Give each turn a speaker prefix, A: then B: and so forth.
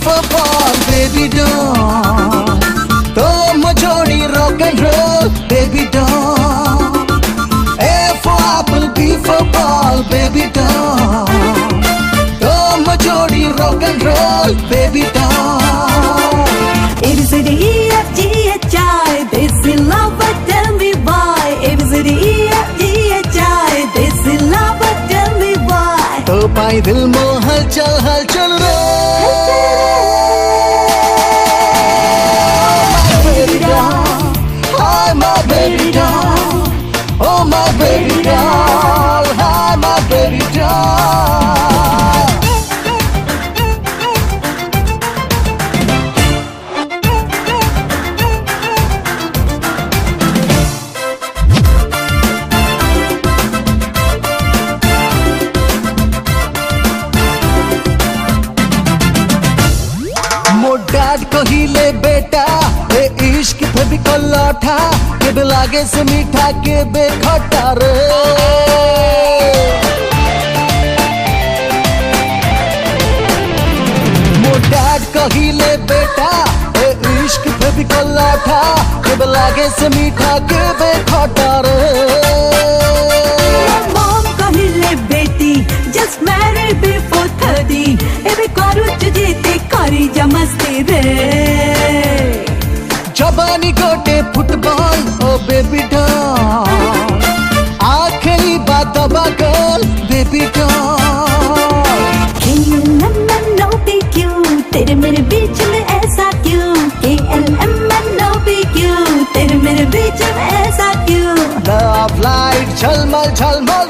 A: for ball, baby doll. तुम जोड़ी rock and roll, baby doll. A for apple, B for ball, baby doll. तुम जोड़ी rock and roll, baby doll.
B: A B C D E F G H I, this is love, but tell me why. A B C D E F G H I, this is love, but tell me why.
A: तो पाई दिल मो हलचल रे. My baby doll, hi my baby doll. Oh my baby doll, hi my baby doll. मो dad कहिले बेटा ए इश्क थे भी कलौठा के बे लागे से मीठा के बे खट्टा रे. मो डैड कहिले बेटा ए इश्क थे भी कलौठा के बे लागे से मीठा के बे खट्टा रे.
B: Mom कहले बेटी just married before 30. एबे करू तुझे करी जमस्ती रे.
A: जबानी गोटे फुटबॉल ओ बेबी डॉल. आखिरी बात दबा कर बेबी डॉल.
B: KLMNOPQ तेरे मेरे बीच में ऐसा क्यों. KLMNOPQ तेरे मेरे बीच में ऐसा क्यों.
A: Love light झलमल झलमल